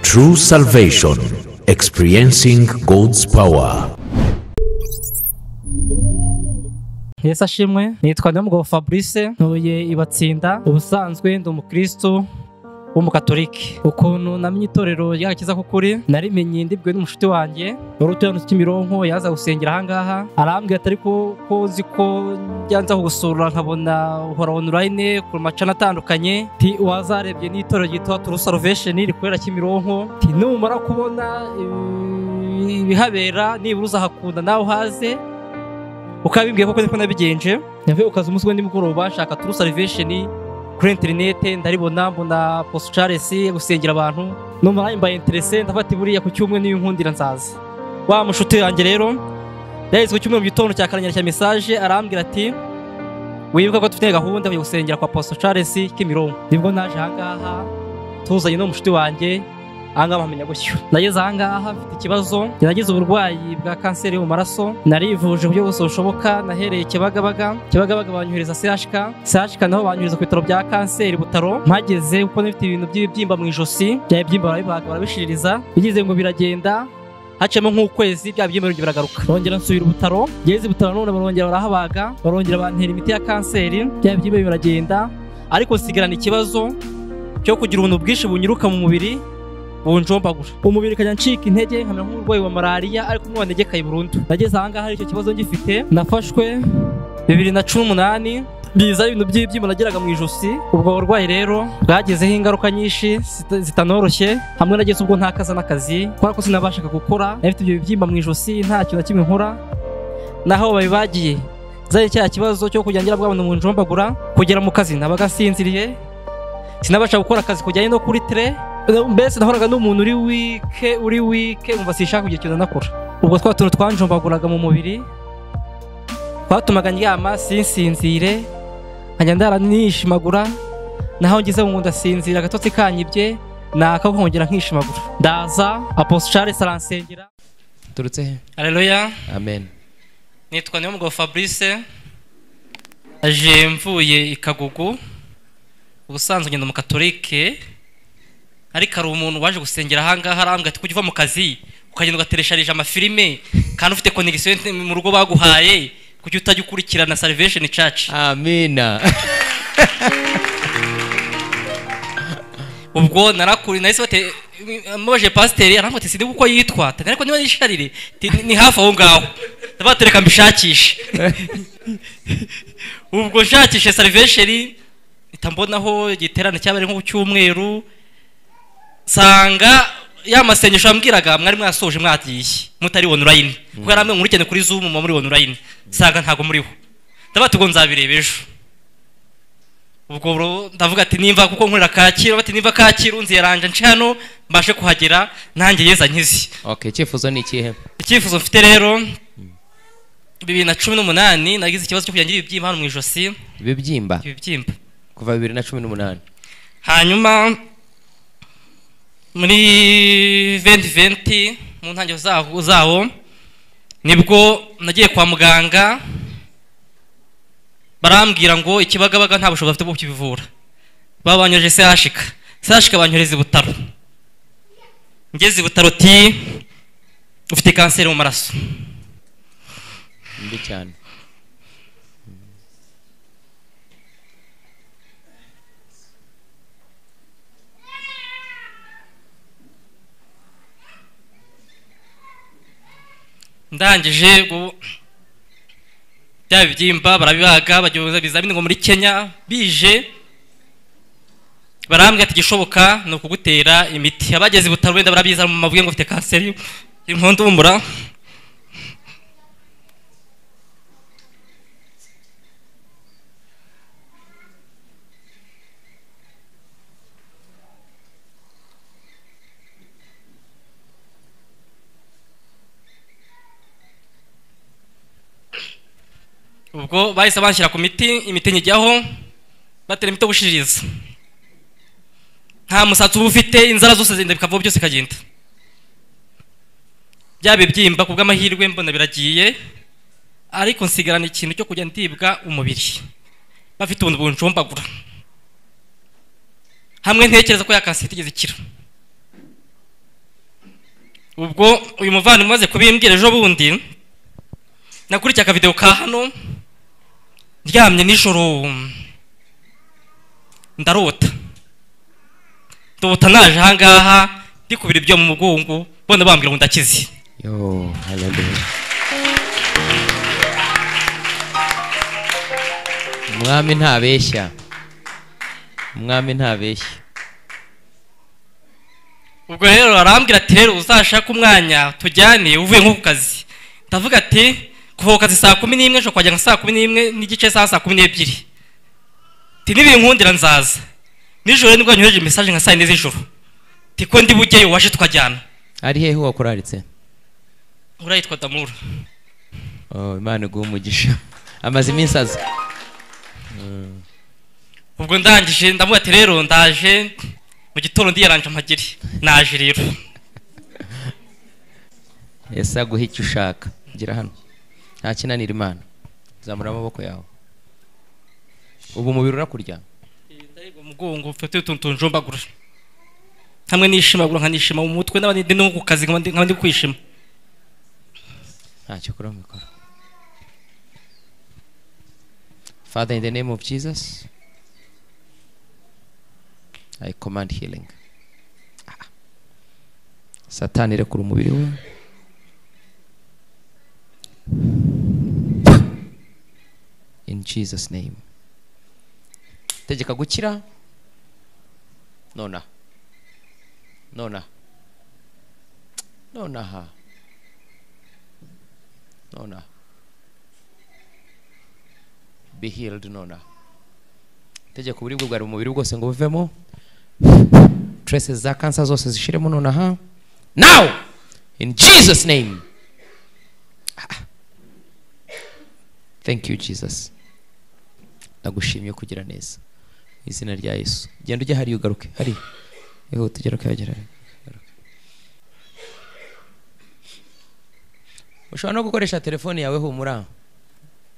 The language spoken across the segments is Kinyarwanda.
True salvation, experiencing God's power. Yesu ashimwe. Nitwa Nyamugabo Fabrice, ntuye Ibatsinda. Ubusanzwe ndi umukristo w'umukatolike. Ukuntu namenye itorero ry'agakiza k'ukuri narimenye ndibwe n'umushuti wanjye wari utuye hano Kimironko, yaza gusengera ahangaha. Arambwira atari ko uzi ko njyanza kugusura nkabona uhora online ku macana atandukanye, ti wazarebye n'itorero ryitwa True Salvation rikorera Kimironko, ti numara kubona ibihabera niburuza hakunda nawe haze ukabimbwiye koko niko nabigenje. Yavuye ukaza umunsi w'nimugoroba nshaka True Salvation kuri internet, ndaribona mbona Post Charles gusengera abantu, numva mbaye interesse ndafata buriya ku cyumwe n'inkundira nzaza. Wa mushuti yanjye rero yahise ku cyumwe mu gitondo cya karanyira cya message arambwira ati wibuka ko dufite gahunda yo gusengera kwa Post Charles Kimironko. Nibwo naje ahangaha tuzanye no mushuti wanjye ahangaha mpamenya gutyo. Nageze ahangaha mfite ikibazo, nagize uburwayi bwa kanseri yo mu maraso, narivuje uburyo bwose bushoboka, nahereye Kibagabaga banyohereza CHK naho banyohereza ku bitaro bya kanseri Butaro. Mpageze kuko nifite ibintu by'ibibyimba mu ijosi, bya bibyimba barabishiririza, bigize ngo biragenda, hacemo nk'ukwezi bya bibyimba biragaruka. Bongera nsubira Butaro, ngeze Butaro none barongera barahabaga, barongera bantera imiti ya kanseri, bya bibyimba biragenda, ariko nsigarana ikibazo cyo kugira ubuntu bwinshi bunyiruka mu mubiri bunjombagura. Umubiri kajya ncika intege nkamera nk'umurwayi wa malaria, ariko mwanegekaye burundu. Nageze ahangaha hari icyo kibazo ngifite, nafashwe 2018 biza ibintu by'ibyimba nageraga mu ijosi. Ubwo burwayi rero bwagezeho ingaruka nyinshi zitanoroshye, hamwe nageze ubwo ntakaza n'akazi kubera ko sinabashaka gukora, nafite ibyo bibyimba mu ijosi nta kintu na kimwe nkora. Naho babibagiye zari cya kibazo cyo kujya ngira bwabona mu njombagura, kugera mu kazi nabaga sinziriye, sinabasha gukora akazi kujyanye no kuri tele. Mbese nahoraga n'umuntu uri wike umva sishaka kugira ikintu nakora. Ubwo twatuntu twanjombaguraga mu mubiri twatumaga ndyama sinsinzire, nkajya ndara nishimagura, naho ngize ngo ndasinzira agatotsi kanyibye nakakongera nkishimagura. Ndaza Apostle Charles aransengera. Turutse he? Haleluya. Amen. Nitwa Nyamugabo Fabrice, aje mvuye Ikagugu. Ubusanzwe ngenda mu katolike, ariko ari umuntu waje gusengera ahangaha arambwira ati kuva mu kazi ukagenda ugateresharije amafilime kandi ufite connection mu rugo baguhaye, kuki utajya ukurikirana Salvation Church. Amina. Ubwo narakuri nahise bate mabaje pasteur arambwira ati sindi uko yitwa, ariko niba yisharire ni hafi aho ngaho ndabatereka mbishakishe. Ubwo shakishe Salvation itambonaho igiterane cyabare nko cyumweru, sanga ya masengesho ambwiraga mwari mwasoje mwatiye mutari online, kuko yaramwe nkurikene kuri Zoom mu muri online, sanga ntago muriho. Ndabatugo nzabireba ejo. Ubwo bro ndavuga ati nimva kuko nkurira Kacyiru, bati nimva Kacyiru nzi yaranje nce hano mbashe kuhagera nanjye yeza nkizi. Okay, cyifuzo ni ikihe? Icyifuzo mfite rero 2018 nagize ikibazo cyo kuyangira ibibyimba hano mu ijosi. Ibibyimba kuva 2018. Hanyuma muri 2020 mu ntangiriro zawo nibwo nagiye kwa muganga, barambwira ngo Ikibagabaga nta bushobozi bwo kukivura, babanyoje CHK banyoreza Butaro. Ngeze Butaro ti ufite kanseri mu maraso mbi cyane. Ndangije bya bibyimba barabibaga, bagyoza bizamini ngo muri Kenya bije, barambwira ati gishoboka no kugutera imiti. Abageze Butaro wenda barabiza mu mavuye ngo ufite kanseri y'inkondo y'umura. Ubwo bahise banshyira ku imiti njyaho batera imiti gushiriza, nta musatsi uba ufite, inzara zose zenda bikava byose kagenda. Byabe byimba kubwa amahirwe mbona biragiye, ariko nsigarana ikintu cyo kujya ndibwa umubiri, bafite ubuntu bunjombagura. hamwe ntekereza ko yakasite igeze ikira ubwo uyu muvandimwe umaze kubimbwira ejo bundi nakurikiye akavideo ka hano ndyamye nijoro ndarota naje ahangaha ndikubira ibyo mu mugongo bona bambwira ngo ndakize. Yo, haleluya. Umwami ntabeshya. Umwami ntabeshya. Ubwo rero arambwira ati rero uzashaka umwanya tujyane uvuye nko ku kazi. Ndavuga ati kuva ku kazi saa 11 nshobora kwajya nka saa 11 n'igice saa 12. Ti nibinkundira nzaza. Nijoro nibwo nyoheje message nka saa 4 z'ijoro. Tiko ndi bugeyo waje tukajyana. Ari hehe wakuraritse? Urayitwa Damura. Oh, Imana guha umugisha. Amaze iminsi aza. Ubwo ndangije ndavuga ati rero ndaje mu gitondo ndiyaranje amagiri. Naje rero. Yesa guha icyo ushaka. Gira hano. Nta kinanira Imana. Zamura amaboko yawe. Ubu umubiri urakurya? Ndahego mugongo ufite utuntu njombagura. Hamwe nishimagura nkanishima mu mutwe n'abandi no ku kazi nk'abandi kwishima. Ntacyo kora mikoro. Father, in the name of Jesus, I command healing. Satani rekura umubiri we. In Jesus name. Tegeka gukira. Nona. Nona. Nona. Nona. Be healed, Nona. Tegeka uburibwe bwari mu mubiri bwose ngo buvemo. Traces za cancer zose zishiremo nonaha. Now, in Jesus name. Thank you, Jesus. Nagushimye kugira neza. Izina rya Yesu. Genda ujye hari ugaruke. Hari. Yeho tugera kagera. Ushobora no gukoresha telefone yawe humura.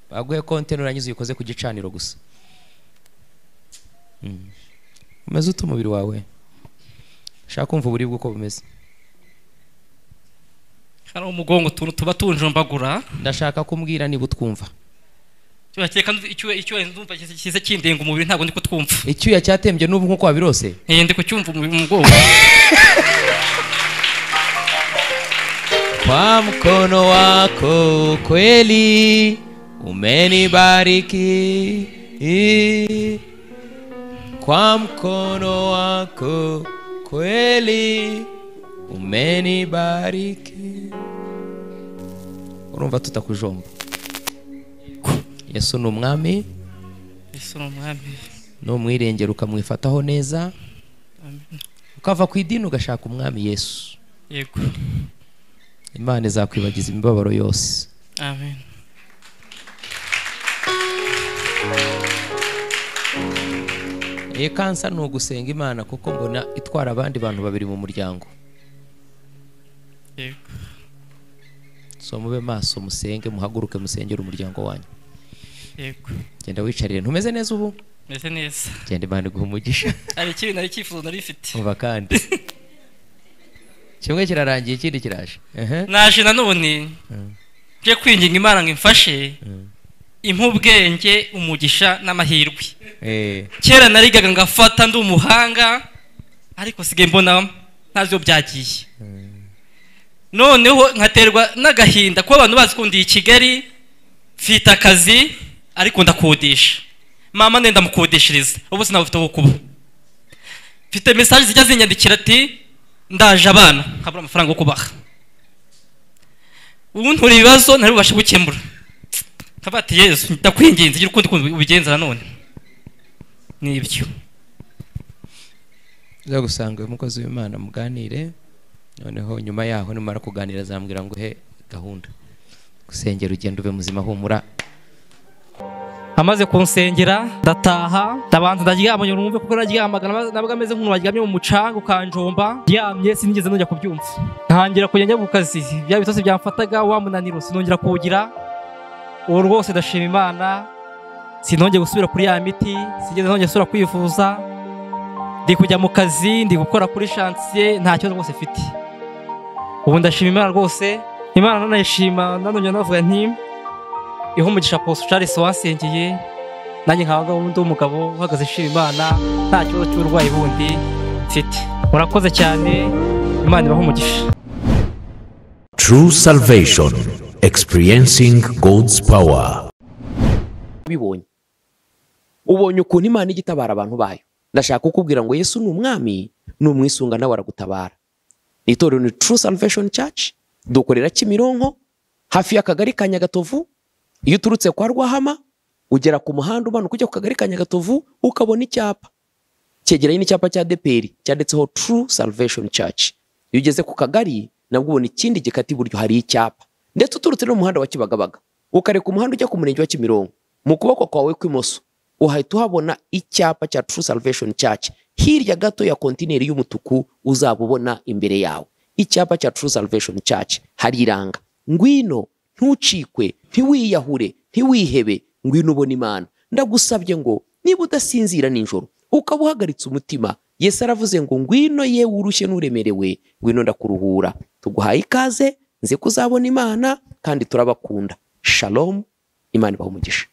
Baguhe konti nurangiza uyikoze ku gicaniro gusa. Umeze ute umubiri wawe? Shaka kumva uburibwe uko bumeze. Hari umugongo tuba tunjombagura. Ndashaka kumbwira niba utwumva. Cyakeka icyo ndumva kize kindenga umubiri ntabwo ndiko twumva. Icyuya cyatembye n'ubu nko kwa birose. Ndiko cyumva mu mugongo. Kwa mkono wako kweli umenibariki. Kwa mkono wako kweli umenibariki. Urumva tutakujomba. Yesu ni umwami. Yesu ni umwami. No mwirengera ukamwifataho neza. Amen. Ukava ku idini ugashaka umwami Yesu. Yego. Imana izakwibagiza imibabaro yose. Amen. Kansa ni ugusenga Imana kuko mbona itwara abandi bantu babiri mu muryango. Yego. So mube maso musenge muhaguruke musengera umuryango wanyu. Yego. Genda wicarire. Ntumeze neza ubu? Meze neza. Genda Imana guha umugisha. Ari kibi nari cyifuzo nari ifite. Umva kandi. Kimwe kirarangiye ikindi kiraje. Naje nanone. Je kwinginga Imana ngo imfashe. Impubwenge umugisha n'amahirwe. Kera narigaga ngafata ndi umuhanga ariko sige mbona ntazyo byagiye. Noneho nkaterwa n'agahinda ko abantu bazi ko ndi i Kigali mfite akazi ariko ndakodesha. Mama nenda mukodeshereza ubu sinabufite aho kuba. Mfite message zijya zinyandikira ati ndaje abana nkabura amafaranga yo kubaha. Ubu nturi ibibazo ntari bubashe gukemura. Kabati Yesu ndakwinginze gira ukundi ubigenza nanone. Nibyo. Za gusanga umukozi w'Imana muganire. Noneho nyuma yaho nimara kuganira zambwira ngo he gahunda. Gusengera ugenda ube muzima humura. Amaze kunsengera ndataha ndabanza ndaryama nyumve kuko naryamagana nabwo ameze nk'umuntu waryamye mu mucanga ukanjomba ryamye sinigeze nongera kubyumva. Ntangira kujya ku kazi bya bitose byamfataga wa munaniro sinongera kugira. Uwo rwose ndashima Imana sinongeye gusubira kuri ya miti sigeze nongeye gusubira kwivuza. Ndi kujya mu kazi ndi gukora kuri chantier nta kibazo rwose mfite. ubu ndashima Imana rwose. Imana nanayishima, nanone navuga nti iho umugisha Apostle Charles wasengeye, nanjye nkabaga undi umugabo uhagaze shima Imana nta kibazo cy'uburwayi bundi mfite. Murakoze cyane, Imana ibahe umugisha. True salvation, experiencing God's power. Ubonye ukuntu Imana igitabara abantu bayo. Ndashaka kukubwira ngo Yesu ni umwami, ni umwisunga nawe aragutabara. Itorero ni True Salvation Church, dukorera Kimironko hafi y'akagari ka Nyagatovu. Iyo uturutse kwa Rwahama ugera ku muhanda umanuka ujya ku kagari ka Nyagatovu ukabona icyapa cyegeranye n'icyapa cya DPR cyanditseho True Salvation Church. Iyo ugeze ku kagari nabwo ubona ikindi gikati iburyo hari icyapa, ndetse uturutse no mu muhanda wa Kibagabaga ukareka umuhanda ujya ku murenge wa Kimironko, mu kuboko kwawe kw'imoso uhahita uhabona icyapa cya True Salvation Church. Hirya gato ya kontineri y'umutuku uzabubona imbere yawe icyapa cya True Salvation Church. Hariranga ngwino, ntucikwe, ntiwiyahure, ntiwihebe, ngwino ubona Imana. Ndagusabye ngo niba udasinzira nijoro ukaba uhagaritse umutima, Yesu aravuze ngo ngwino yewe urushye n'uremerewe, ngwino ndakuruhura. Tuguhaye ikaze, nze kuzabona Imana kandi turabakunda. Shalom, Imana ibahe umugisha.